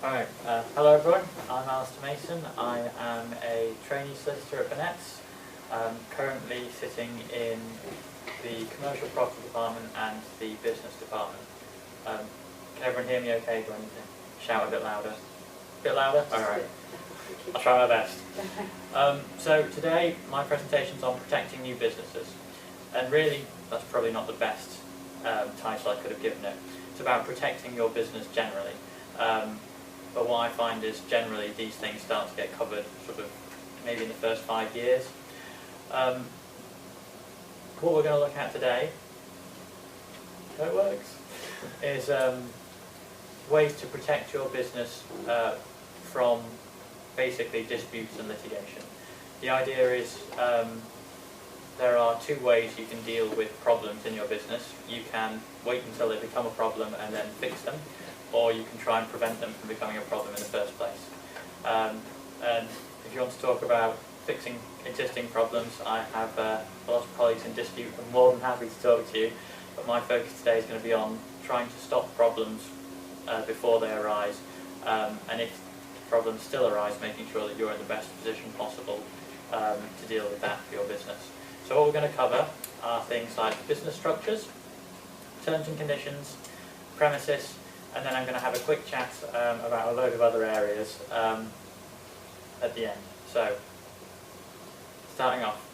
Alright, hello everyone, I'm Alistair Mason. I am a trainee solicitor at Burnetts, currently sitting in the commercial property department and the business department. Can everyone hear me okay? Do I need to shout a bit louder? A bit louder? Alright, I'll try my best. So today my presentation is on protecting new businesses, and really that's probably not the best title I could have given it. It's about protecting your business generally. But what I find is generally these things start to get covered sort of maybe in the first 5 years. What we're going to look at today, how it works, is ways to protect your business from basically disputes and litigation. The idea is there are two ways you can deal with problems in your business. You can wait until they become a problem and then fix them, or you can try and prevent them from becoming a problem in the first place. And if you want to talk about fixing existing problems, I have a lot of colleagues in dispute. I'm more than happy to talk to you, but my focus today is going to be on trying to stop problems before they arise, and if problems still arise, making sure that you're in the best position possible to deal with that for your business. So what we're going to cover are things like business structures, terms and conditions, premises, and then I'm going to have a quick chat about a load of other areas at the end. So, starting off,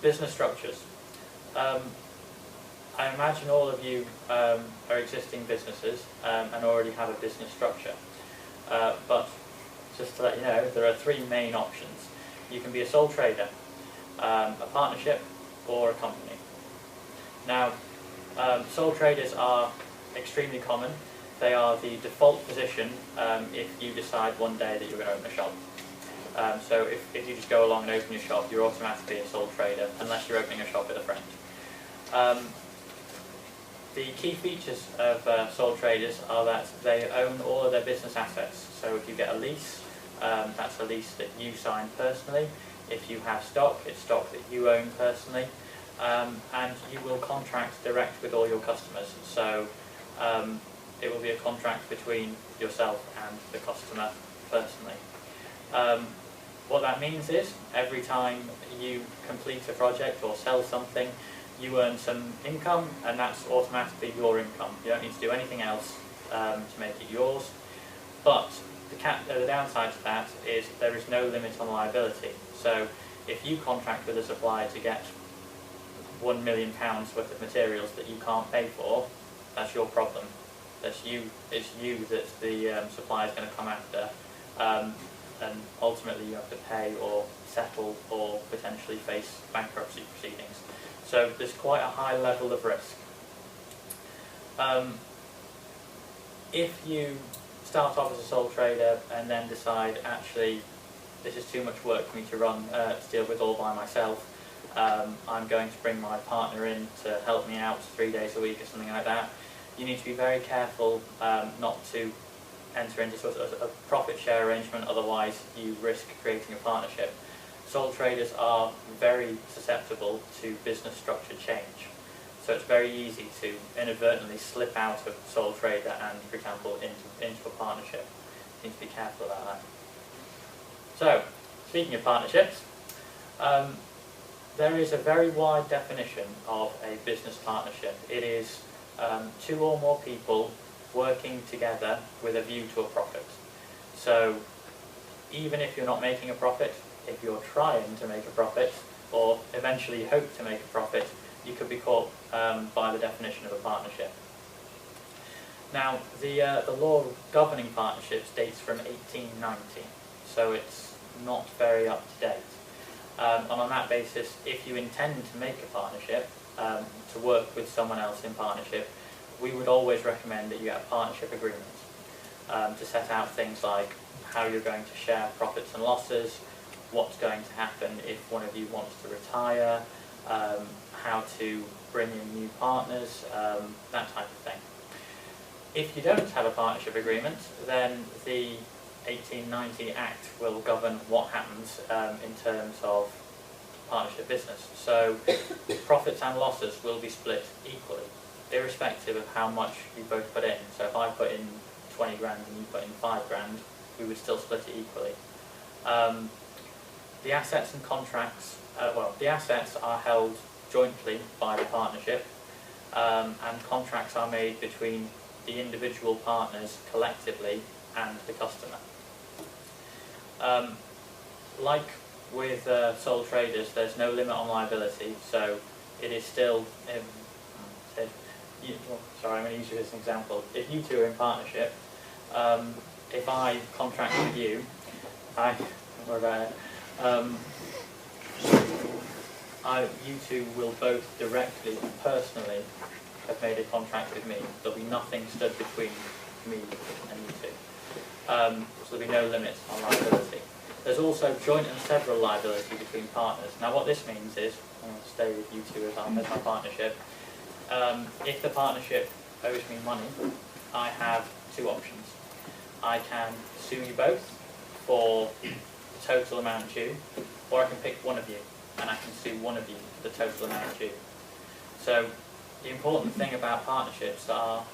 business structures. I imagine all of you are existing businesses and already have a business structure. But just to let you know, there are three main options. You can be a sole trader, a partnership, or a company. Now, sole traders are extremely common. They are the default position if you decide one day that you're going to open a shop. So if you just go along and open your shop, you're automatically a sole trader, unless you're opening a shop with a friend. The key features of sole traders are that they own all of their business assets. So if you get a lease, that's a lease that you sign personally. If you have stock, it's stock that you own personally. And you will contract direct with all your customers. So it will be a contract between yourself and the customer personally. What that means is every time you complete a project or sell something, you earn some income, and that's automatically your income. You don't need to do anything else to make it yours. But the downside to that is there is no limit on liability. So if you contract with a supplier to get £1 million worth of materials that you can't pay for, that's your problem. It's you that the supplier is going to come after, and ultimately you have to pay or settle or potentially face bankruptcy proceedings. So there's quite a high level of risk. If you start off as a sole trader and then decide, actually, this is too much work for me to run, to deal with all by myself, I'm going to bring my partner in to help me out 3 days a week or something like that, you need to be very careful not to enter into sort of a profit share arrangement, otherwise you risk creating a partnership. Sole traders are very susceptible to business structure change. So it's very easy to inadvertently slip out of sole trader and, for example, into a partnership. You need to be careful about that. So, speaking of partnerships, there is a very wide definition of a business partnership. It is two or more people working together with a view to a profit. So even if you're not making a profit, if you're trying to make a profit, or eventually hope to make a profit, you could be caught by the definition of a partnership. Now, the law governing partnerships dates from 1890, so it's not very up to date. And on that basis, if you intend to make a partnership, to work with someone else in partnership, we would always recommend that you get a partnership agreement to set out things like how you're going to share profits and losses, what's going to happen if one of you wants to retire, how to bring in new partners, that type of thing. If you don't have a partnership agreement, then the 1890 Act will govern what happens in terms of partnership business. So profits and losses will be split equally, irrespective of how much you both put in. So if I put in 20 grand and you put in 5 grand, we would still split it equally. The assets and contracts, the assets are held jointly by the partnership, and contracts are made between the individual partners collectively and the customer. Like with sole traders, there's no limit on liability, so it is still, sorry, I'm going to use you as an example. If you two are in partnership, if I contract with you, you two will both directly and personally have made a contract with me. There'll be nothing stood between me and you two. So there'll be no limit on liability. There's also joint and several liability between partners. Now what this means is, I'm going to stay with you two as my partnership. If the partnership owes me money, I have two options. I can sue you both for the total amount due, or I can pick one of you and I can sue one of you for the total amount due. So the important thing about partnerships are,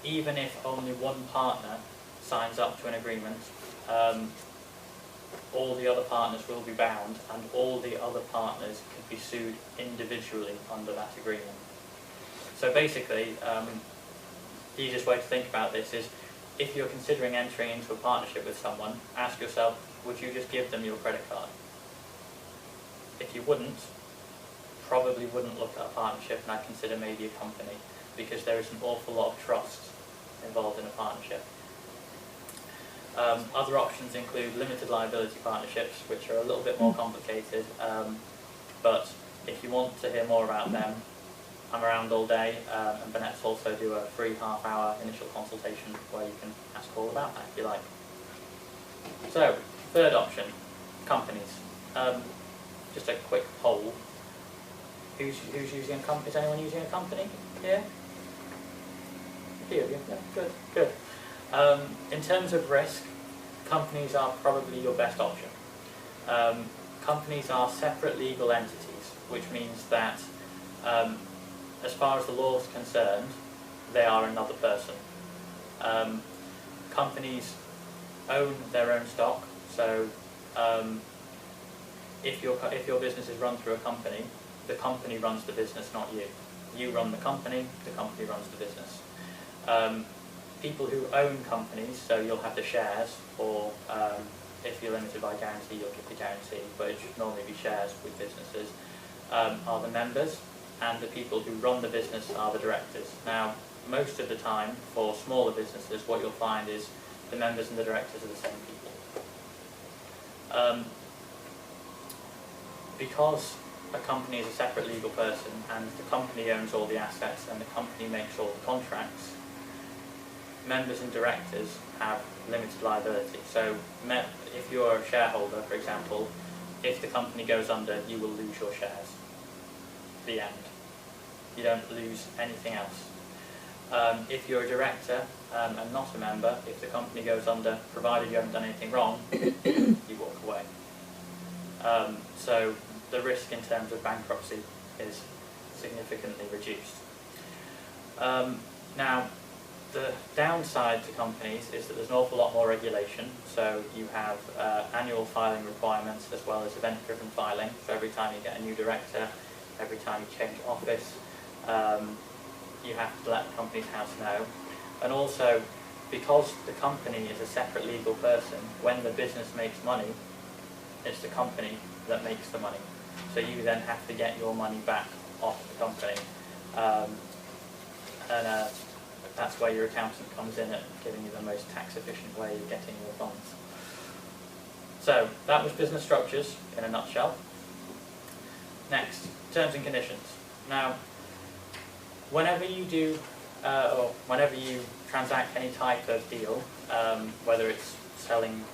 even if only one partner signs up to an agreement, all the other partners will be bound, and all the other partners can be sued individually under that agreement. So basically, the easiest way to think about this is, if you're considering entering into a partnership with someone, ask yourself, would you just give them your credit card? If you wouldn't, probably wouldn't look at a partnership, and I'd consider maybe a company, because there is an awful lot of trust involved in a partnership. Other options include limited liability partnerships, which are a little bit more complicated, but if you want to hear more about them, I'm around all day, and Burnetts also do a free half-hour initial consultation where you can ask all about that if you like. So, third option, companies. Just a quick poll. Who's using a company? Is anyone using a company here? A few of you. Yeah, good. In terms of risk, companies are probably your best option. Companies are separate legal entities, which means that as far as the law is concerned, they are another person. Companies own their own stock, so if your business is run through a company, the company runs the business, not you. You run the company runs the business. People who own companies, so you'll have the shares, or if you're limited by guarantee, you'll get the guarantee, but it should normally be shares with businesses, are the members, and the people who run the business are the directors. Now, most of the time, for smaller businesses, what you'll find is the members and the directors are the same people. Because a company is a separate legal person, and the company owns all the assets, and the company makes all the contracts, members and directors have limited liability. So if you're a shareholder, for example, if the company goes under, you will lose your shares. The end. You don't lose anything else. If you're a director and not a member, if the company goes under, provided you haven't done anything wrong, you walk away. So the risk in terms of bankruptcy is significantly reduced. Now, the downside to companies is that there's an awful lot more regulation. So you have annual filing requirements as well as event-driven filing. So every time you get a new director, every time you change office, you have to let the company's house know. And also, because the company is a separate legal person, when the business makes money, it's the company that makes the money. So you then have to get your money back off the company. That's where your accountant comes in at giving you the most tax-efficient way of getting your funds. So that was business structures in a nutshell. Next, terms and conditions. Now, whenever you do, or whenever you transact any type of deal, whether it's selling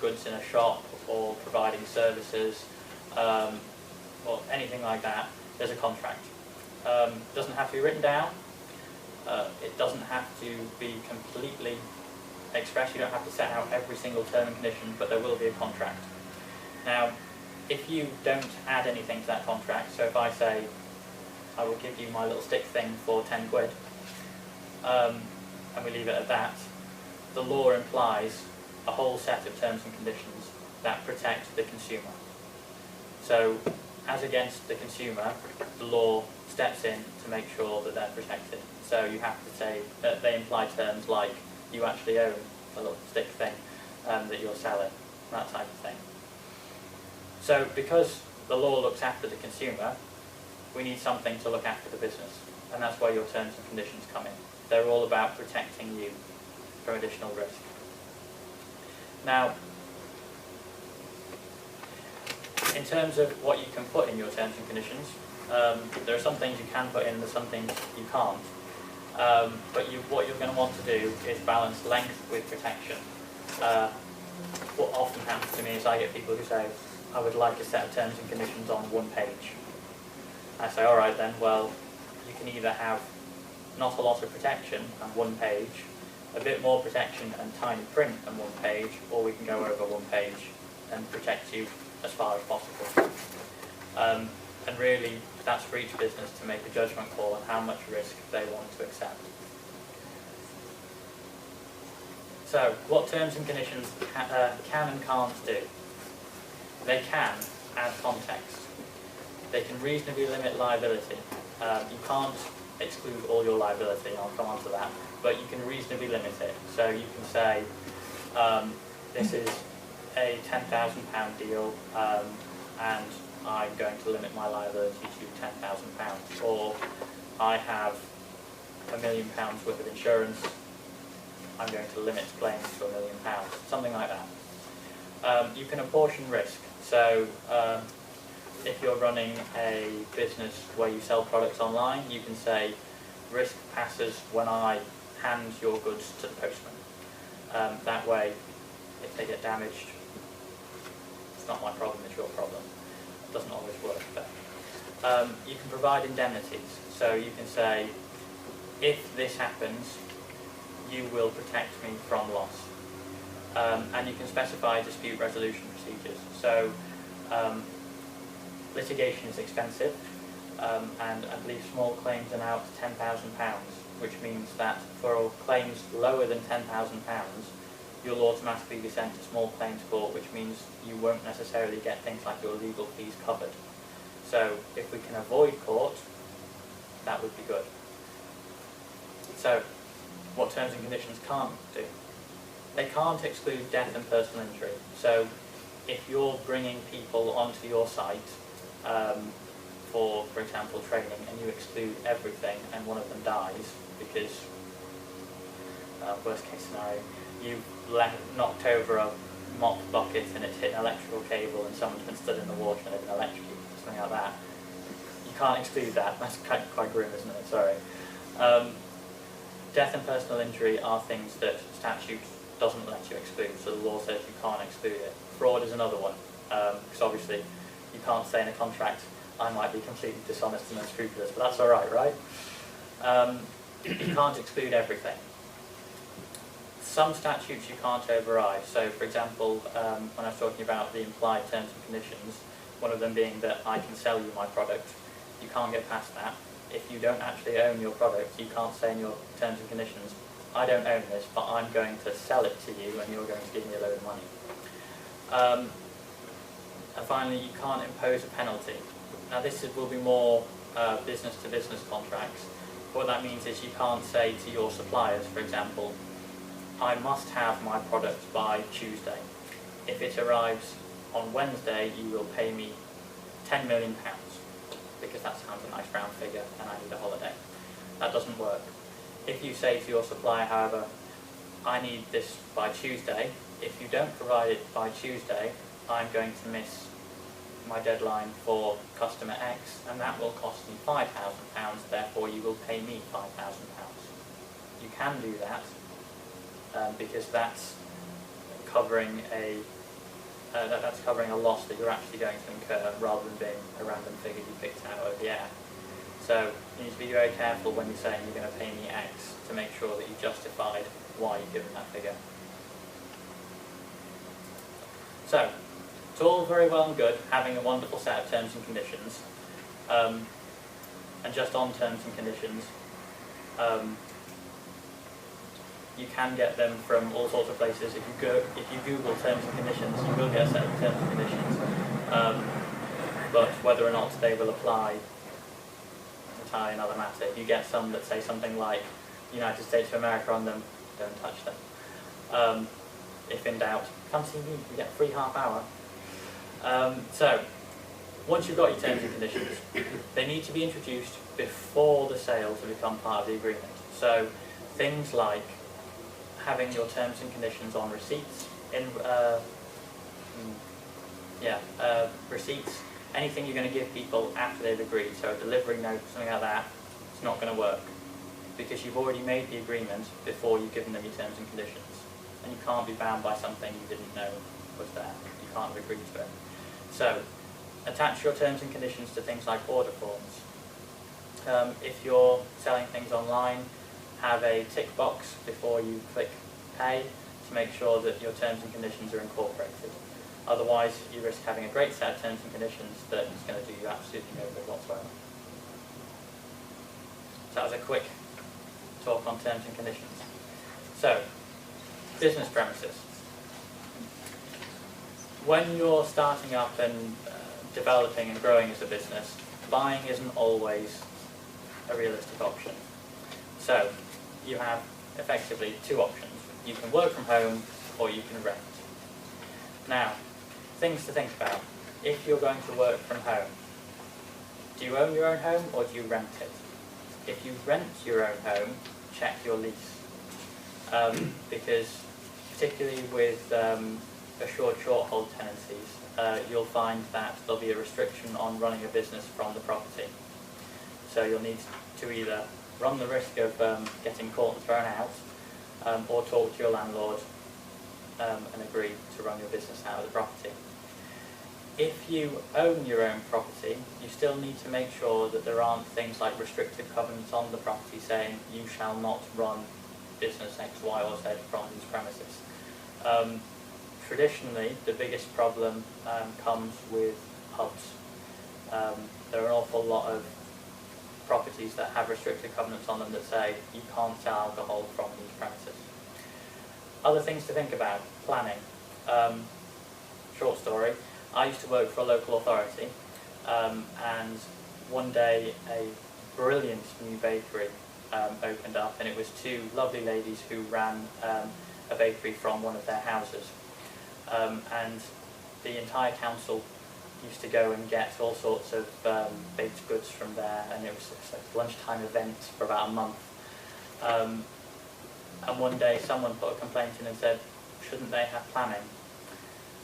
goods in a shop or providing services or anything like that, there's a contract. It doesn't have to be written down. It doesn't have to be completely expressed. You don't have to set out every single term and condition, but there will be a contract. Now, if you don't add anything to that contract, so if I say, I will give you my little stick thing for 10 quid, and we leave it at that, the law implies a whole set of terms and conditions that protect the consumer. So, as against the consumer, the law steps in to make sure that they're protected. So you have to say that they imply terms like you actually own a little stick thing that you're selling, that type of thing. So because the law looks after the consumer, we need something to look after the business, and that's why your terms and conditions come in. They're all about protecting you from additional risk. Now, in terms of what you can put in your terms and conditions, there are some things you can put in, and there's some things you can't. But what you're going to want to do is balance length with protection. What often happens to me is I get people who say, I would like a set of terms and conditions on one page. I say, all right then, well, you can either have not a lot of protection and one page, a bit more protection and tiny print on one page, or we can go over one page and protect you as far as possible. And really, that's for each business to make a judgment call on how much risk they want to accept. So, what terms and conditions can and can't do? They can add context. They can reasonably limit liability. You can't exclude all your liability, I'll come on to that, but you can reasonably limit it. So you can say, this is a £10,000 deal, and I'm going to limit my liability to £10,000, or I have £1 million worth of insurance, I'm going to limit claims to £1 million, something like that. You can apportion risk. So if you're running a business where you sell products online, you can say risk passes when I hand your goods to the postman. That way, if they get damaged, it's not my problem, it's your problem. It doesn't always work, but you can provide indemnities. So you can say, if this happens, you will protect me from loss. And you can specify dispute resolution procedures. So litigation is expensive, and I believe small claims are now up to £10,000, which means that for claims lower than £10,000, you'll automatically be sent to small claims court, which means you won't necessarily get things like your legal fees covered. So if we can avoid court, that would be good. So what terms and conditions can't do? They can't exclude death and personal injury. So if you're bringing people onto your site for example, training, and you exclude everything and one of them dies because, worst case scenario, you've knocked over a mop bucket and it's hit an electrical cable and someone's been stood in the water and they've been electrocuted, something like that. You can't exclude that. That's quite grim, isn't it? Sorry. Death and personal injury are things that statute doesn't let you exclude, so the law says you can't exclude it. Fraud is another one, because obviously you can't say in a contract, I might be completely dishonest and unscrupulous, but that's alright, right? You can't exclude everything. Some statutes you can't override. So, for example, when I was talking about the implied terms and conditions, one of them being that I can sell you my product, you can't get past that. If you don't actually own your product, you can't say in your terms and conditions, I don't own this, but I'm going to sell it to you and you're going to give me a load of money. And finally, you can't impose a penalty. Now this will be more business-to-business contracts. What that means is you can't say to your suppliers, for example, I must have my product by Tuesday. If it arrives on Wednesday, you will pay me £10 million, because that sounds a nice round figure and I need a holiday. That doesn't work. If you say to your supplier, however, I need this by Tuesday, if you don't provide it by Tuesday, I'm going to miss my deadline for customer X, and that will cost me £5,000, therefore you will pay me £5,000. You can do that, because that's covering a loss that you're actually going to incur, rather than being a random figure you picked out of the air. So you need to be very careful when you're saying you're going to pay me X, to make sure that you've justified why you've given that figure. So, it's all very well and good having a wonderful set of terms and conditions, and just on terms and conditions, You can get them from all sorts of places. If you Google terms and conditions, you will get a set of terms and conditions. But whether or not they will apply is entirely another matter. If you get some that say something like United States of America on them, don't touch them. If in doubt, come see me, you get a free half hour. So, once you've got your terms and conditions, they need to be introduced before the sale to become part of the agreement. So, things like having your terms and conditions on receipts, receipts, anything you're going to give people after they've agreed, so a delivery note, something like that, it's not going to work, because you've already made the agreement before you've given them your terms and conditions, and you can't be bound by something you didn't know was there. You can't have agreed to it. So, attach your terms and conditions to things like order forms. If you're selling things online, have a tick box before you click pay to make sure that your terms and conditions are incorporated. Otherwise, you risk having a great set of terms and conditions that is going to do you absolutely no good whatsoever. So that was a quick talk on terms and conditions. So, business premises. When you're starting up and developing and growing as a business, buying isn't always a realistic option. So, you have effectively two options. You can work from home or you can rent. Now, things to think about. If you're going to work from home, do you own your own home or do you rent it? If you rent your own home, check your lease. Because particularly with assured short-hold tenancies, you'll find that there'll be a restriction on running a business from the property. So you'll need to either run the risk of getting caught and thrown out, or talk to your landlord and agree to run your business out of the property. If you own your own property, you still need to make sure that there aren't things like restrictive covenants on the property saying you shall not run business X, Y, or Z from these premises. Traditionally, the biggest problem comes with pubs. There are an awful lot of properties that have restrictive covenants on them that say you can't sell alcohol from these premises. Other things to think about, planning. Short story, I used to work for a local authority, and one day a brilliant new bakery opened up, and it was two lovely ladies who ran a bakery from one of their houses. And the entire council used to go and get all sorts of baked goods from there, and it was a lunchtime event for about a month. And one day someone put a complaint in and said, shouldn't they have planning?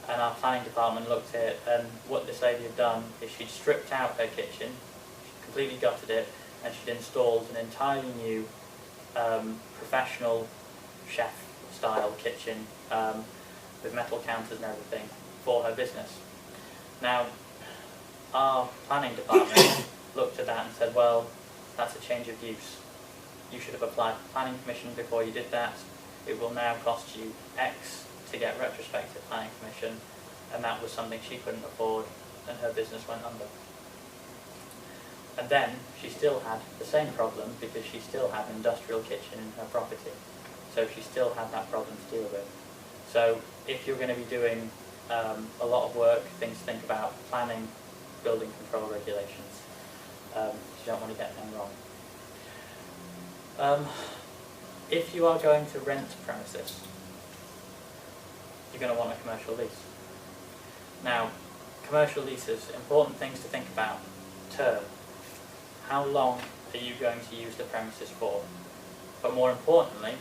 And our planning department looked at it, and what this lady had done is she'd stripped out her kitchen, she'd completely gutted it, and she'd installed an entirely new professional chef-style kitchen with metal counters and everything for her business. Now, our planning department looked at that and said, well, that's a change of use. You should have applied for planning permission before you did that. It will now cost you X to get retrospective planning permission, and that was something she couldn't afford, and her business went under. And then she still had the same problem because she still had an industrial kitchen in her property. So she still had that problem to deal with. So if you're going to be doing a lot of work, things to think about, planning, building control regulations. You don't want to get them wrong. If you are going to rent premises, you're going to want a commercial lease. Now, commercial leases, important things to think about. Term. How long are you going to use the premises for? But more importantly,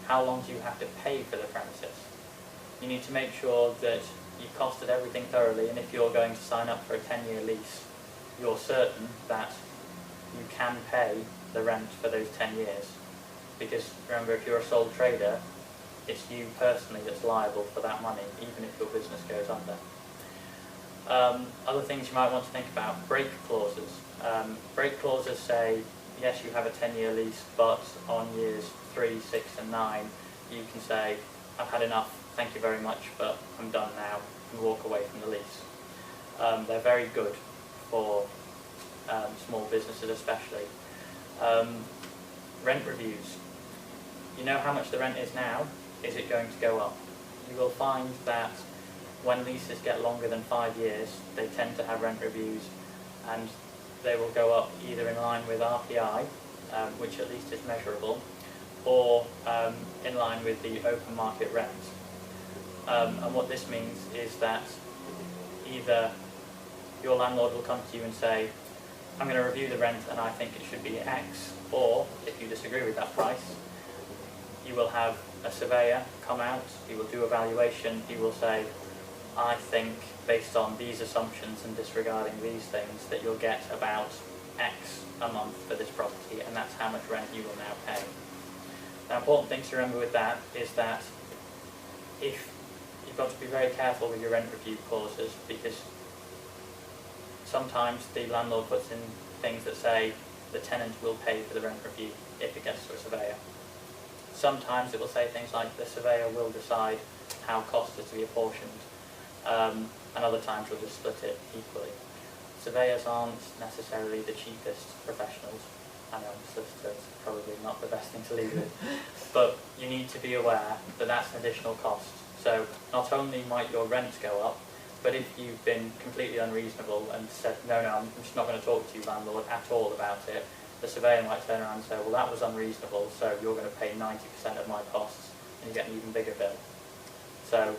how long do you have to pay for the premises? You need to make sure that you've costed everything thoroughly, and if you're going to sign up for a 10-year lease, you're certain that you can pay the rent for those 10 years. Because remember, if you're a sole trader, it's you personally that's liable for that money, even if your business goes under. Other things you might want to think about, break clauses. Break clauses say, yes, you have a 10-year lease, but on years 3, 6 and 9, you can say, I've had enough, thank you very much, but I'm done now, and walk away from the lease. They're very good for small businesses especially. Rent reviews. You know how much the rent is now. Is it going to go up? You will find that when leases get longer than 5 years, they tend to have rent reviews, and they will go up either in line with RPI, which at least is measurable, or in line with the open market rent. And what this means is that either your landlord will come to you and say, I'm going to review the rent and I think it should be X, or if you disagree with that price, you will have a surveyor come out, he will do a valuation, he will say, I think based on these assumptions and disregarding these things that you'll get about X a month for this property, and that's how much rent you will now pay. Now, important things to remember with that is that you've got to be very careful with your rent review clauses, because sometimes the landlord puts in things that say the tenant will pay for the rent review if it gets to a surveyor. Sometimes it will say things like the surveyor will decide how cost is to be apportioned, and other times we'll just split it equally. Surveyors aren't necessarily the cheapest professionals. I know solicitors probably not the best thing to lead with, but you need to be aware that that's an additional cost. So not only might your rent go up, but if you've been completely unreasonable and said, no, I'm just not going to talk to you, landlord, at all about it, the surveyor might turn around and say, well, that was unreasonable, so you're going to pay 90% of my costs, and you get an even bigger bill. So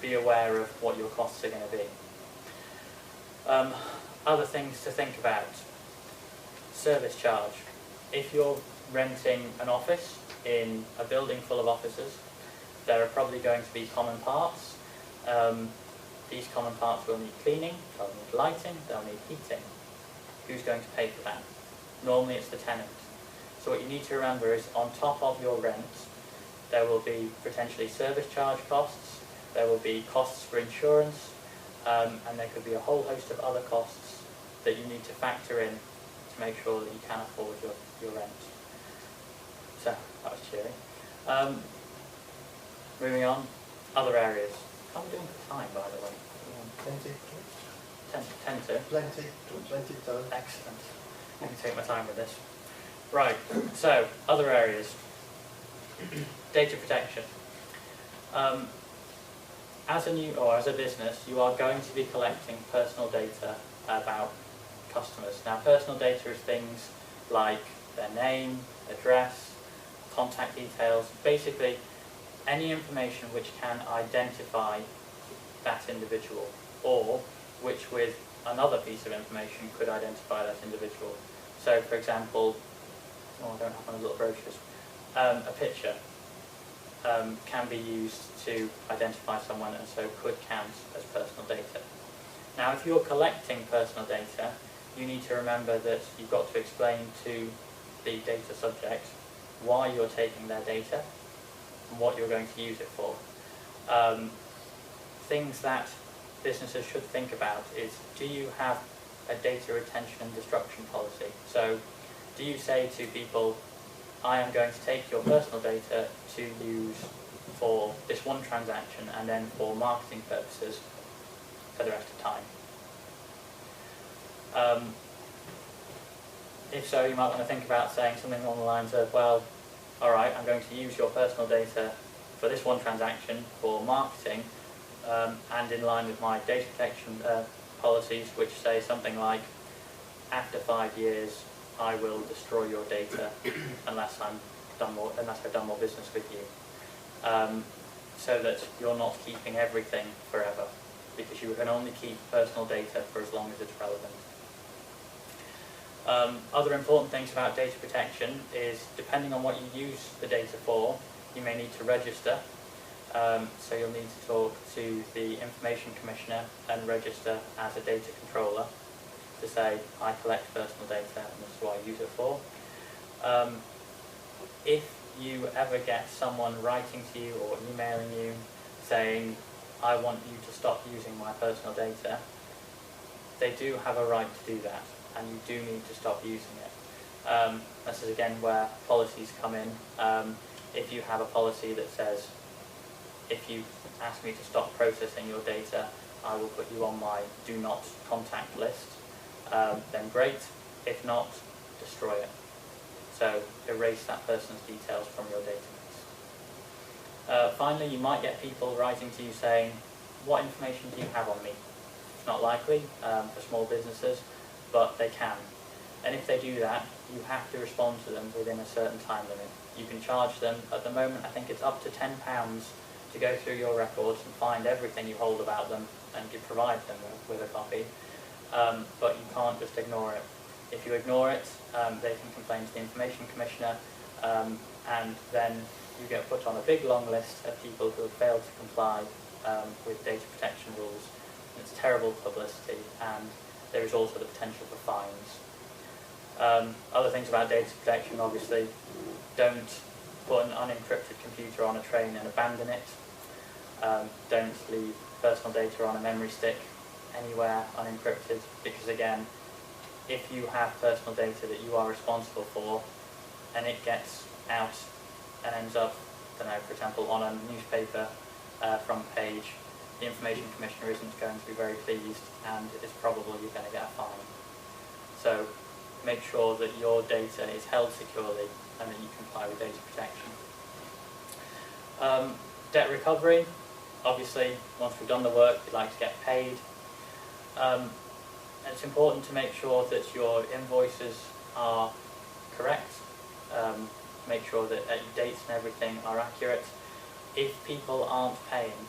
be aware of what your costs are going to be. Other things to think about. Service charge. If you're renting an office in a building full of offices, there are probably going to be common parts. These common parts will need cleaning, they'll need lighting, they'll need heating. Who's going to pay for that? Normally it's the tenant. So what you need to remember is on top of your rent, there will be potentially service charge costs, there will be costs for insurance, and there could be a whole host of other costs that you need to factor in to make sure that you can afford your rent. So, that was cheery. Moving on, other areas. How are we doing for time, by the way? Plenty. 10 to? Plenty time. Excellent. I can take my time with this. Right, so, other areas. Data protection. As a business, you are going to be collecting personal data about customers. Now, personal data is things like their name, address, contact details, basically any information which can identify that individual, or which with another piece of information could identify that individual. So, for example, I don't have one of the little brochures, a picture can be used to identify someone, and so could count as personal data. Now, if you're collecting personal data, you need to remember that you've got to explain to the data subject why you're taking their data and what you're going to use it for. Things that businesses should think about is, do you have a data retention and destruction policy? So, do you say to people, I am going to take your personal data to use for this one transaction and then for marketing purposes for the rest of the time? If so, you might want to think about saying something along the lines of, well, alright, I'm going to use your personal data for this one transaction for marketing, and in line with my data protection policies, which say something like, after 5 years, I will destroy your data unless I've done more business with you, so that you're not keeping everything forever, because you can only keep personal data for as long as it's relevant. Other important things about data protection is, depending on what you use the data for, you may need to register. So you'll need to talk to the Information Commissioner and register as a data controller to say, I collect personal data and this is what I use it for. If you ever get someone writing to you or emailing you saying, I want you to stop using my personal data, they do have a right to do that, and you do need to stop using it. This is again where policies come in. If you have a policy that says, if you ask me to stop processing your data, I will put you on my do not contact list, then great. If not, destroy it. So erase that person's details from your database. Finally, you might get people writing to you saying, what information do you have on me? It's not likely for small businesses, but they can. And if they do that, you have to respond to them within a certain time limit. You can charge them, at the moment I think it's up to £10 to go through your records and find everything you hold about them and you provide them with a copy, but you can't just ignore it. If you ignore it, they can complain to the Information Commissioner, and then you get put on a big long list of people who have failed to comply with data protection rules. It's terrible publicity, and there is also the potential for fines. Other things about data protection, obviously, don't put an unencrypted computer on a train and abandon it. Don't leave personal data on a memory stick anywhere unencrypted, because again, if you have personal data that you are responsible for and it gets out and ends up, I don't know, for example, on a newspaper front page, the Information Commissioner isn't going to be very pleased, and it's probable you're going to get a fine. So make sure that your data is held securely and that you comply with data protection. Debt recovery, obviously once we've done the work we'd like to get paid. It's important to make sure that your invoices are correct, make sure that dates and everything are accurate. If people aren't paying,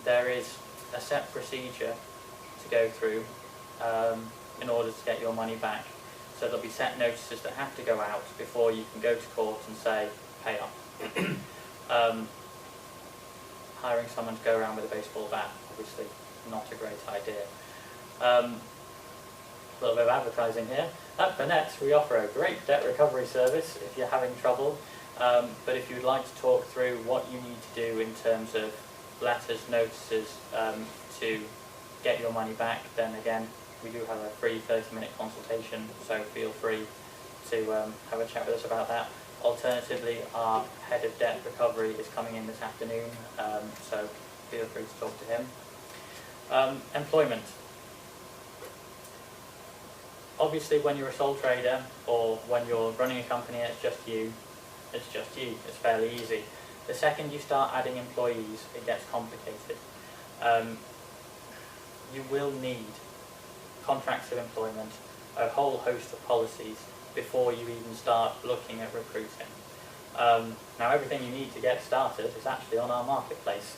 there is a set procedure to go through in order to get your money back. So there'll be set notices that have to go out before you can go to court and say, pay up. Hiring someone to go around with a baseball bat, obviously not a great idea. A little bit of advertising here. At Burnetts we offer a great debt recovery service if you're having trouble, but if you'd like to talk through what you need to do in terms of letters, notices to get your money back, then again we do have a free 30-minute consultation, so feel free to have a chat with us about that. Alternatively, our head of debt recovery is coming in this afternoon, so feel free to talk to him. Employment. Obviously when you're a sole trader or when you're running a company and it's just you, it's fairly easy. The second you start adding employees, it gets complicated. You will need contracts of employment, a whole host of policies before you even start looking at recruiting. Now everything you need to get started is actually on our marketplace,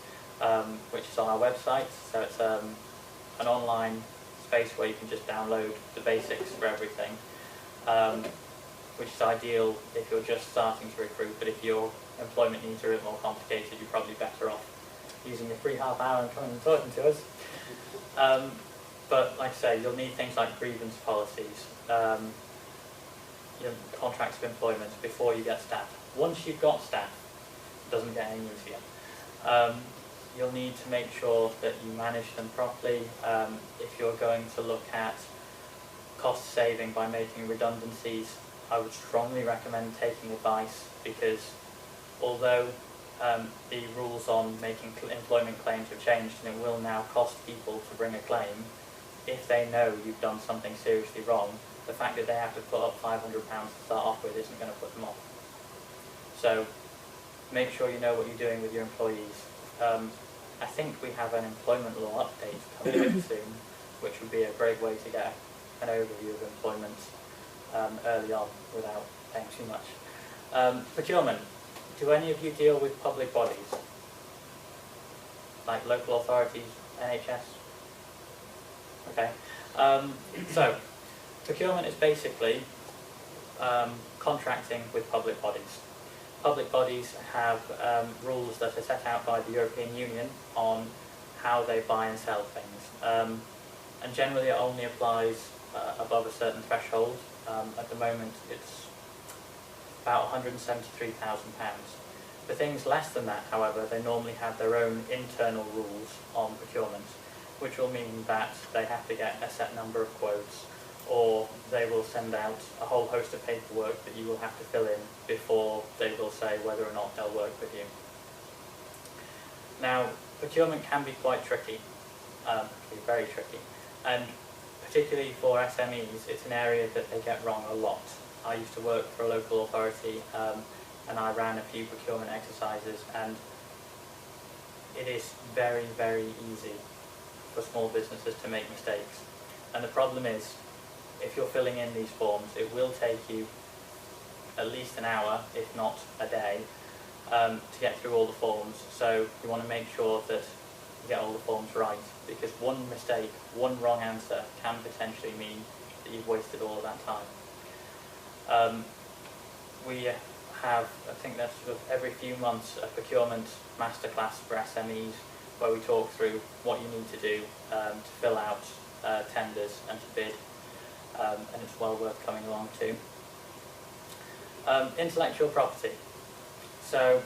which is on our website, so it's an online space where you can just download the basics for everything, which is ideal if you're just starting to recruit, but if your employment needs are a bit more complicated, you're probably better off using your free half hour and coming and talking to us. But like I say, you'll need things like grievance policies, contracts of employment before you get staff. Once you've got staff, it doesn't get any easier. You'll need to make sure that you manage them properly. If you're going to look at cost saving by making redundancies, I would strongly recommend taking advice, because although the rules on making employment claims have changed and it will now cost people to bring a claim, if they know you've done something seriously wrong, the fact that they have to put up £500 to start off with isn't going to put them off. So make sure you know what you're doing with your employees. I think we have an employment law update coming up soon, which would be a great way to get an overview of employment early on without paying too much. Procurement. Do any of you deal with public bodies? Like local authorities, NHS? Okay. So, procurement is basically contracting with public bodies. Public bodies have rules that are set out by the European Union on how they buy and sell things. And generally it only applies above a certain threshold. At the moment it's about £173,000. For things less than that, however, they normally have their own internal rules on procurement, which will mean that they have to get a set number of quotes, or they will send out a whole host of paperwork that you will have to fill in before they will say whether or not they'll work with you. Now, procurement can be quite tricky, very tricky, and particularly for SMEs, it's an area that they get wrong a lot. I used to work for a local authority and I ran a few procurement exercises, and it is very, very easy for small businesses to make mistakes. And the problem is, if you're filling in these forms, it will take you at least an hour, if not a day, to get through all the forms. So you want to make sure that you get all the forms right, because one mistake, one wrong answer can potentially mean that you've wasted all of that time. We have, I think that's sort of every few months, a procurement masterclass for SMEs where we talk through what you need to do to fill out tenders and to bid, and it's well worth coming along to. Intellectual property. So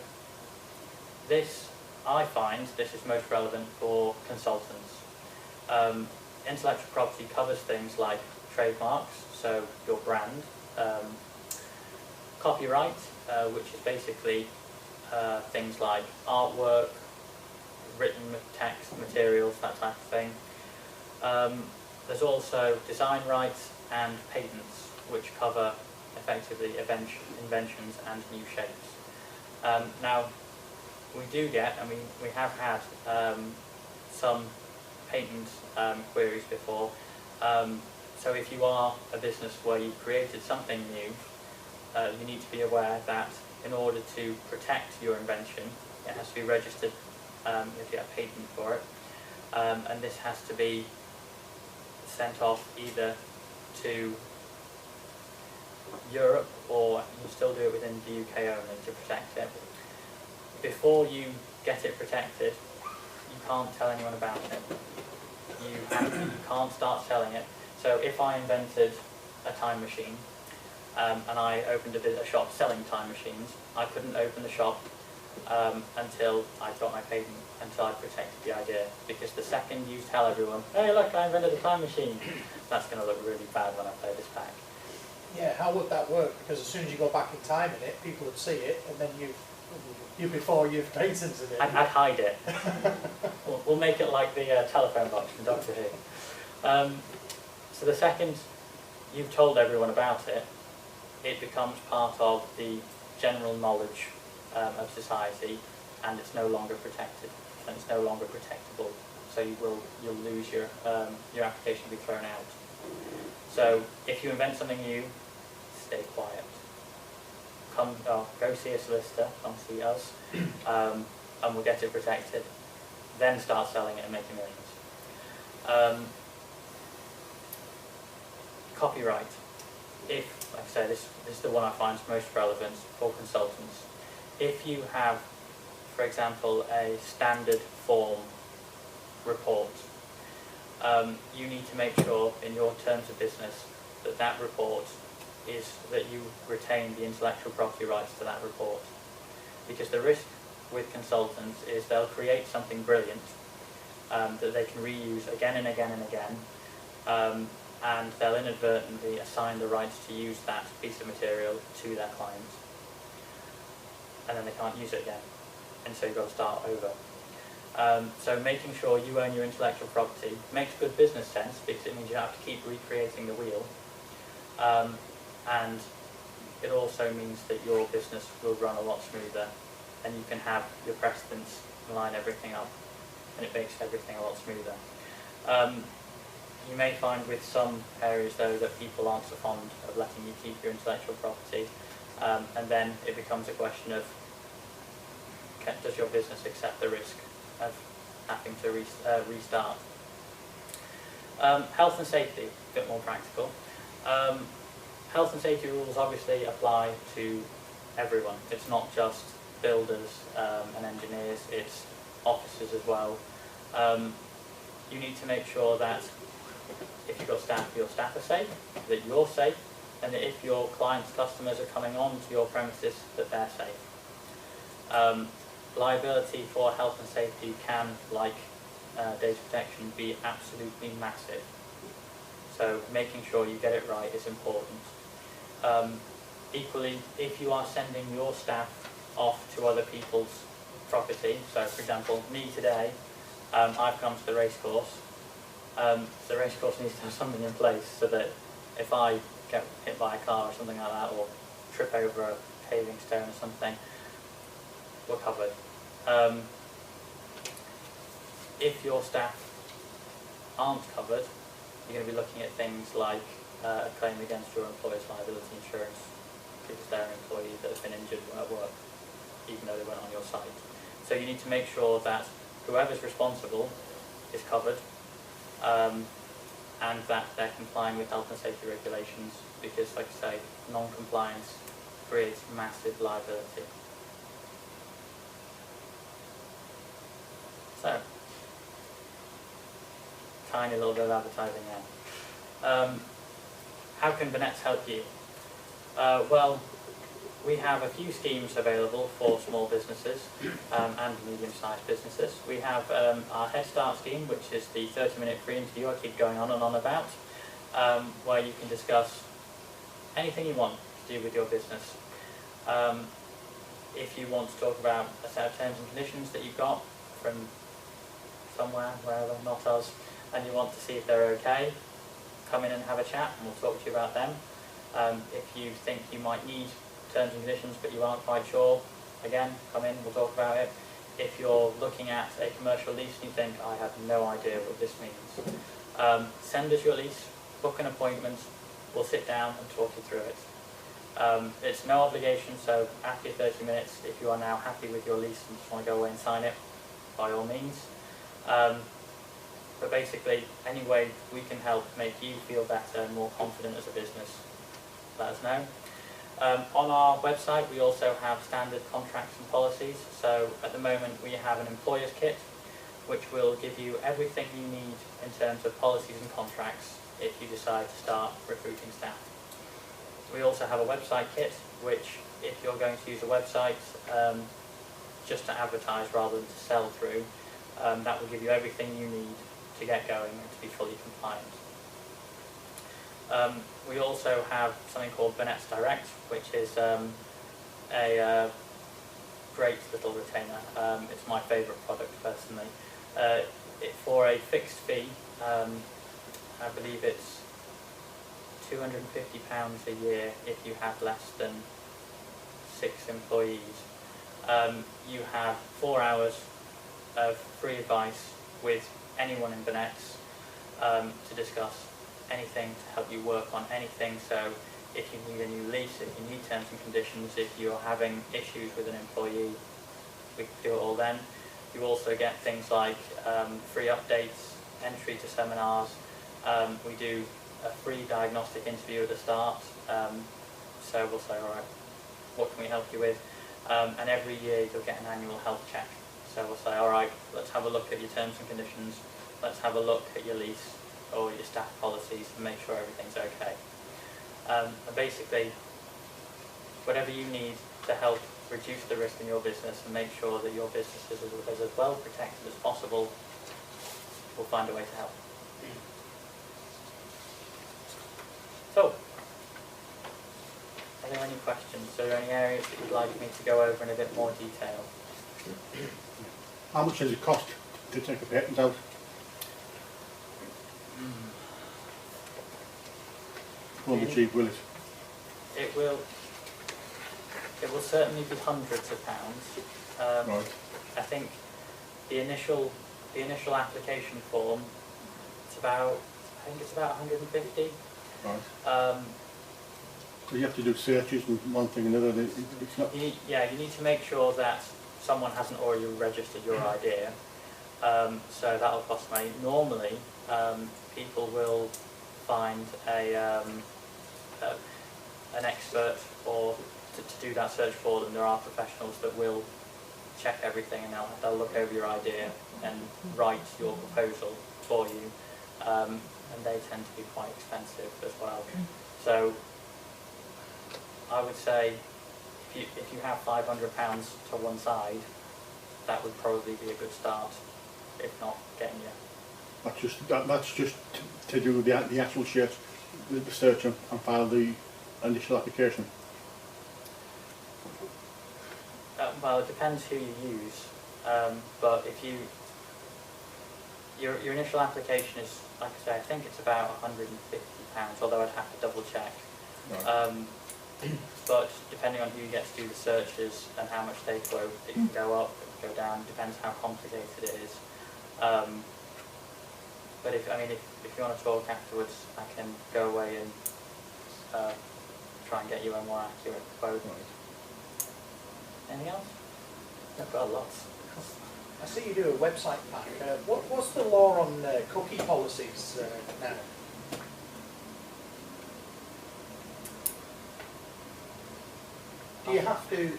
this, I find, this is most relevant for consultants. Intellectual property covers things like trademarks, so your brand, copyright, which is basically things like artwork, written text, materials, that type of thing. There's also design rights and patents, which cover effectively inventions and new shapes. Now, we do get, and we have had some patent queries before. So if you are a business where you've created something new, you need to be aware that in order to protect your invention, it has to be registered, you have to get a patent for it, and this has to be sent off either to Europe, or you still do it within the UK only to protect it. Before you get it protected, you can't tell anyone about it. You can't start selling it. So if I invented a time machine and I opened a shop selling time machines, I couldn't open the shop until I got my patent, until I protected the idea. Because the second you tell everyone, hey look, I invented a time machine, that's going to look really bad when I play this back. Yeah, how would that work? Because as soon as you go back in time in it, people would see it, and then before you've patented it. I'd hide it. We'll make it like the telephone box from Doctor Who. So the second you've told everyone about it, it becomes part of the general knowledge of society, and it's no longer protected, and it's no longer protectable. So you'll lose your application will be thrown out. So if you invent something new, stay quiet. Go see a solicitor, come see us, and we'll get it protected. Then start selling it and making millions. Copyright. If, like I say, this is the one I find most relevant for consultants. If you have, for example, a standard form report, you need to make sure in your terms of business that that report is that you retain the intellectual property rights to that report. Because the risk with consultants is they'll create something brilliant that they can reuse again and again and again, and they'll inadvertently assign the rights to use that piece of material to their clients, and then they can't use it again, and so you've got to start over. So making sure you own your intellectual property makes good business sense, because it means you don't have to keep recreating the wheel, and it also means that your business will run a lot smoother, and you can have your precedents and line everything up, and it makes everything a lot smoother. You may find with some areas though that people aren't so fond of letting you keep your intellectual property, and then it becomes a question of, does your business accept the risk of having to restart? Health and safety, a bit more practical. Health and safety rules obviously apply to everyone. It's not just builders and engineers, it's officers as well. You need to make sure that if you've got staff, your staff are safe, that you're safe, and that if your clients' customers are coming on to your premises, that they're safe. Liability for health and safety can, like data protection, be absolutely massive. So making sure you get it right is important. Equally, if you are sending your staff off to other people's property, so for example, me today, I've come to the racecourse. The racecourse needs to have something in place so that if I get hit by a car or something like that, or trip over a paving stone or something, we're covered. if your staff aren't covered, you're going to be looking at things like a claim against your employer's liability insurance because they're an employee that has been injured at work, even though they weren't on your site. So you need to make sure that whoever's responsible is covered, and that they're complying with health and safety regulations, because, like I say, non-compliance creates massive liability. So, tiny little bit of advertising now. How can Burnetts help you? Well, we have a few schemes available for small businesses and medium-sized businesses. We have our Head Start scheme, which is the 30-minute free interview I keep going on and on about, where you can discuss anything you want to do with your business. If you want to talk about a set of terms and conditions that you've got from somewhere, wherever, not us, and you want to see if they're okay, come in and have a chat and we'll talk to you about them. If you think you might need terms and conditions but you aren't quite sure, again, come in, we'll talk about it. If you're looking at a commercial lease and you think, I have no idea what this means, send us your lease, book an appointment, we'll sit down and talk you through it. It's no obligation, so after 30 minutes, if you are now happy with your lease and just want to go away and sign it, by all means. But basically, any way we can help make you feel better and more confident as a business, let us know. On our website, we also have standard contracts and policies. So at the moment, we have an employer's kit, which will give you everything you need in terms of policies and contracts if you decide to start recruiting staff. We also have a website kit, which, if you're going to use a website just to advertise rather than to sell through, that will give you everything you need to get going and to be fully compliant. We also have something called Burnetts Direct, which is a great little retainer. It's my favourite product personally. For a fixed fee, I believe it's £250 a year if you have less than 6 employees. You have 4 hours of free advice with anyone in Burnetts to discuss anything, to help you work on anything. So if you need a new lease, if you need terms and conditions, if you're having issues with an employee, we can do it all then. You also get things like free updates, entry to seminars. We do a free diagnostic interview at the start. So we'll say, all right, what can we help you with? And every year you'll get an annual health check. So we'll say, all right, let's have a look at your terms and conditions. Let's have a look at your lease or your staff policies and make sure everything's okay. And basically, whatever you need to help reduce the risk in your business and make sure that your business is as well protected as possible, we'll find a way to help. So, are there any questions? Are there any areas that you'd like me to go over in a bit more detail? How much does it cost to take a patent out? Won't be cheap, will it? It will certainly be hundreds of pounds. Right. I think the initial application form, it's about 150. Right. So you have to do searches and one thing and another. It's not. You need to make sure that someone hasn't already registered your idea. So that'll cost money. Normally, people will find an expert or to do that search for them. There are professionals that will check everything and they'll look over your idea and write your proposal for you. And they tend to be quite expensive as well. So I would say if you have £500 to one side, that would probably be a good start, if not getting you. That's just to do the actual search, the search and file the initial application. Well, it depends who you use, but if your initial application is, like I say, I think it's about £150, although I'd have to double check. Right. But depending on who you get to do the searches and how much they quote, it can go up, it can go down, depends how complicated it is. But if you want to talk afterwards, I can go away and try and get you a more accurate quote. Anything else? I've got lots. I see you do a website pack. What's the law on cookie policies now? Do you have to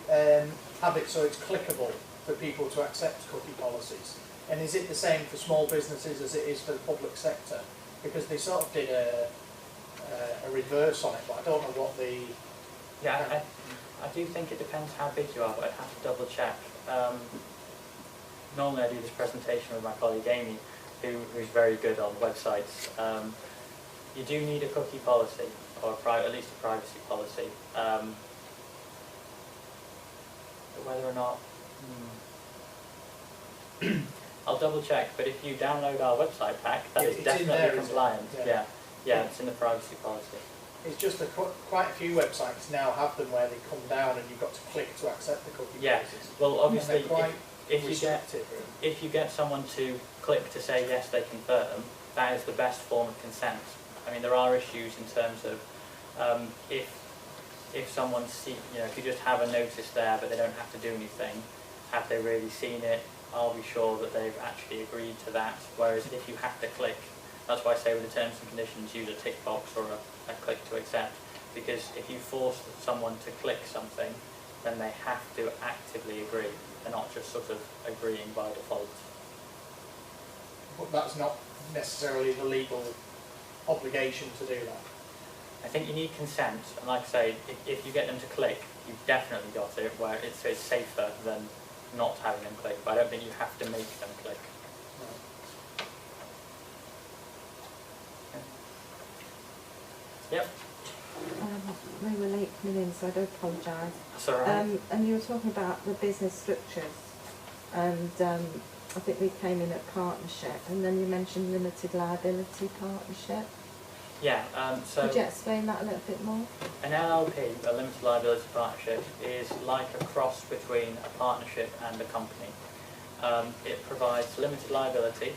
have it so it's clickable for people to accept cookie policies? And is it the same for small businesses as it is for the public sector? Because they sort of did a reverse on it, but I don't know what the... Yeah, I do think it depends how big you are, but I'd have to double check. Normally I do this presentation with my colleague Amy, who's very good on websites. You do need a cookie policy, or at least a privacy policy. But whether or not... I'll double check, but if you download our website pack, that is definitely compliant. Yeah, it's in the privacy policy. It's just that quite a few websites now have them where they come down and you've got to click to accept the cookie policies. Well, obviously, if you get someone to click to say yes, they confirm, that is the best form of consent. I mean, there are issues in terms of if someone's if you just have a notice there but they don't have to do anything, have they really seen it? I'll be sure that they've actually agreed to that. Whereas if you have to click, that's why I say with the terms and conditions, use a tick box or a click to accept. Because if you force someone to click something, then they have to actively agree. They're not just sort of agreeing by default. But that's not necessarily the legal obligation to do that. I think you need consent, and like I say, if you get them to click, you've definitely got it, where it's safer than not having them click, but I don't think you have to make them click. Yep. We were late coming in, so I do apologise. That's all right. And you were talking about the business structures, and I think we came in at partnership, and then you mentioned limited liability partnership. Yeah, so... Could you explain that a little bit more? An LLP, a limited liability partnership, is like a cross between a partnership and a company. It provides limited liability,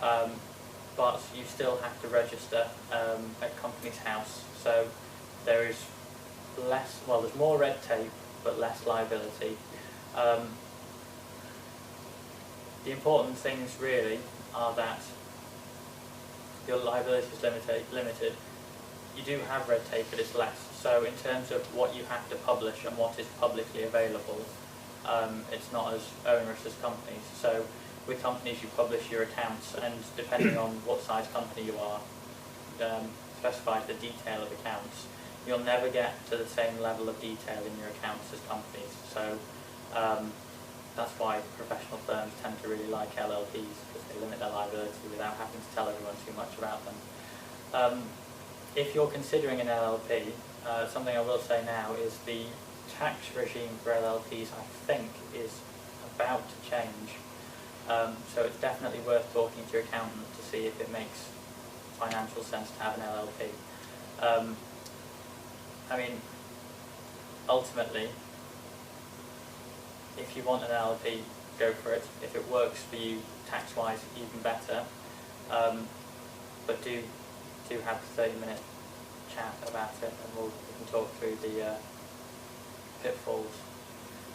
but you still have to register at Companies House. So there is less, well, there's more red tape, but less liability. The important things really are that your liability is limited. You do have red tape, but it's less. So in terms of what you have to publish and what is publicly available, it's not as onerous as companies. So with companies you publish your accounts, and depending on what size company you are, specifies the detail of accounts. You'll never get to the same level of detail in your accounts as companies. So that's why professional firms tend to really like LLPs, because they limit their liability without having to tell everyone too much about them. If you're considering an LLP, something I will say now is the tax regime for LLPs, I think, is about to change. So it's definitely worth talking to your accountant to see if it makes financial sense to have an LLP. I mean, ultimately, if you want an LLP, go for it. If it works for you tax-wise, even better. But do have a 30-minute chat about it, and we can talk through the pitfalls.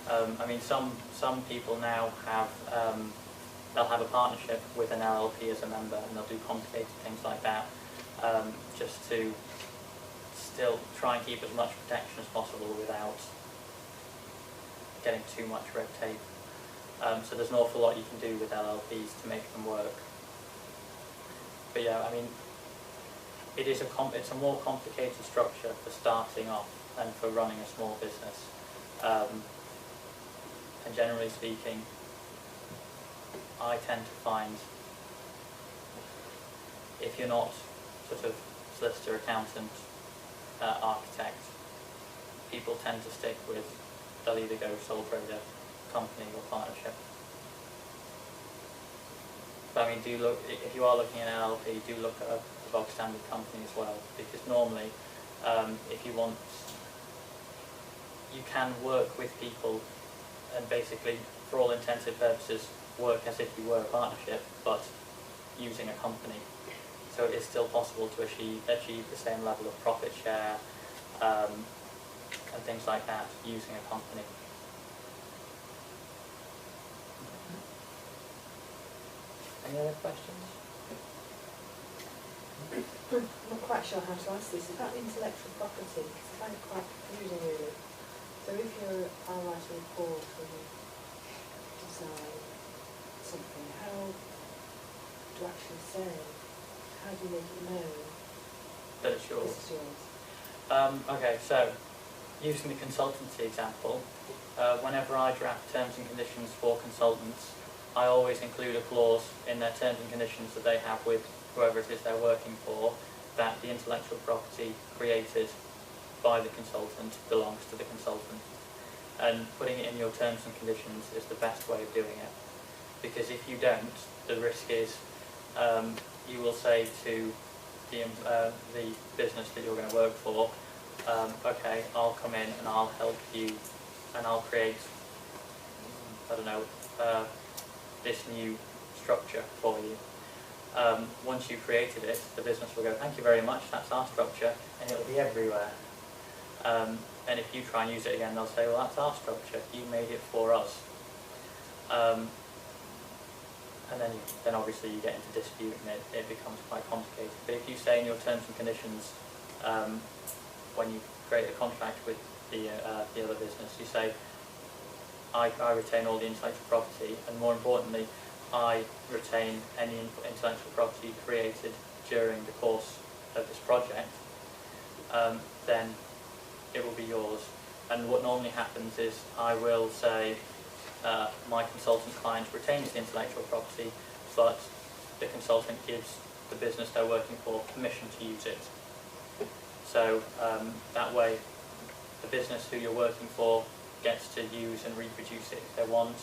I mean, some people now have they'll have a partnership with an LLP as a member, and they'll do complicated things like that, just to still try and keep as much protection as possible without getting too much red tape. So there's an awful lot you can do with LLPs to make them work. But yeah, I mean, it's a more complicated structure for starting off than for running a small business. And generally speaking, I tend to find if you're not sort of solicitor, accountant, architect, people tend to stick with, they'll either go sole trader, company or partnership. But I mean, do look, if you are looking at an LLP, do look at a bog standard company as well, because normally if you want, you can work with people and basically, for all intents and purposes, work as if you were a partnership, but using a company. So it is still possible to achieve the same level of profit share and things like that using a company. Any other questions? I'm not quite sure how to answer this. About intellectual property, because I find it quite confusing really. So if you're a write a report or you design something, how do you actually say, how do you make it known That it's yours. this is yours? Okay, so using the consultancy example, whenever I draft terms and conditions for consultants, I always include a clause in their terms and conditions that they have with whoever it is they're working for, that the intellectual property created by the consultant belongs to the consultant. And putting it in your terms and conditions is the best way of doing it. Because if you don't, the risk is you will say to the business that you're going to work for, okay, I'll come in and I'll help you and I'll create, I don't know, this new structure for you. Once you've created it, the business will go, thank you very much, that's our structure, and it'll be everywhere. And if you try and use it again, they'll say, well, that's our structure, you made it for us. And then obviously you get into dispute and it becomes quite complicated. But if you say in your terms and conditions, when you create a contract with the other business, you say, I retain all the intellectual property, and more importantly, I retain any intellectual property created during the course of this project, then it will be yours. And what normally happens is I will say my consultant client retains the intellectual property, but the consultant gives the business they're working for permission to use it. So that way the business who you're working for gets to use and reproduce it if they want,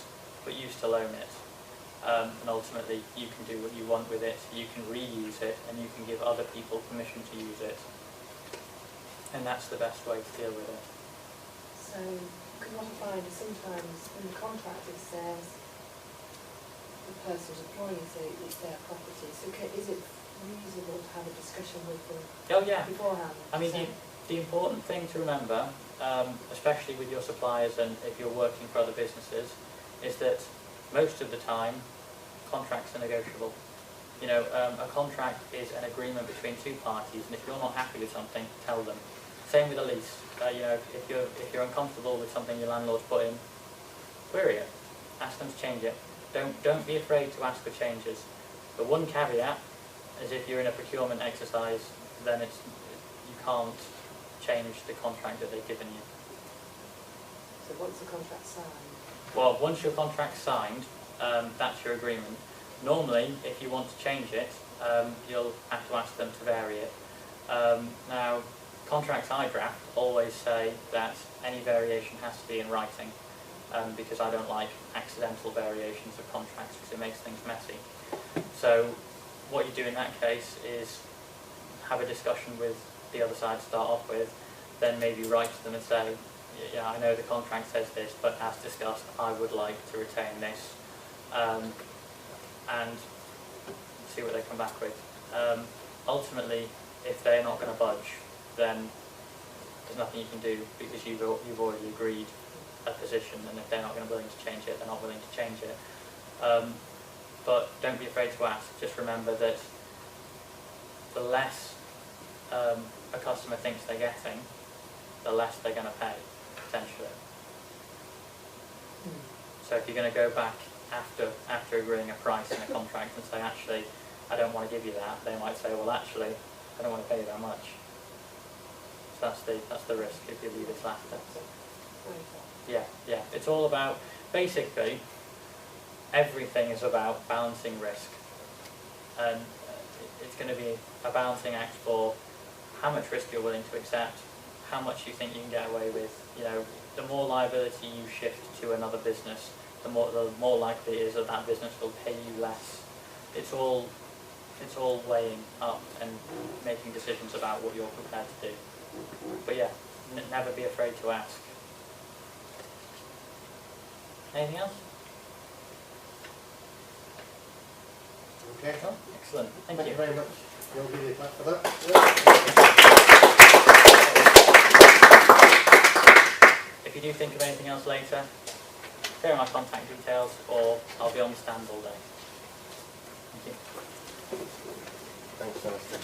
but you still own it. And ultimately you can do what you want with it, you can reuse it, and you can give other people permission to use it. And that's the best way to deal with it. So, because what I find is sometimes in the contract it says the person's employing it's their property. So is it reasonable to have a discussion with them beforehand? I mean, the important thing to remember, especially with your suppliers and if you're working for other businesses, is that most of the time contracts are negotiable. You know, a contract is an agreement between two parties, and if you're not happy with something, tell them. Same with a lease. You know, if you're uncomfortable with something your landlord's put in, query it. Ask them to change it. Don't be afraid to ask for changes. The one caveat is if you're in a procurement exercise, then you can't change the contract that they've given you. So once the contract's signed? Well, once your contract's signed, that's your agreement. Normally, if you want to change it, you'll have to ask them to vary it. Now, contracts I draft always say that any variation has to be in writing, because I don't like accidental variations of contracts because it makes things messy. So what you do in that case is have a discussion with the other side to start off with, then maybe write to them and say, yeah, I know the contract says this, but as discussed, I would like to retain this, and see what they come back with. Ultimately, if they're not going to budge, then there's nothing you can do because you've already agreed a position, and if they're not going to be willing to change it, they're not willing to change it. But don't be afraid to ask. Just remember that the less a customer thinks they're getting, the less they're going to pay, potentially. So if you're going to go back after agreeing a price in a contract and say, actually, I don't want to give you that, they might say, well, actually, I don't want to pay you that much. So that's the risk if you leave it till after. Yeah. It's all about, basically, everything is about balancing risk. And it's going to be a balancing act for how much risk you're willing to accept, how much you think you can get away with. You know, the more liability you shift to another business, the more likely it is that that business will pay you less. It's all weighing up and making decisions about what you're prepared to do. But yeah, never be afraid to ask. Anything else? Okay. Excellent. Thank Thank you. you very much. You'll be the clap for that. If you do think of anything else later, here are my contact details, or I'll be on the stand all day. Thank you. Thanks, Alistair.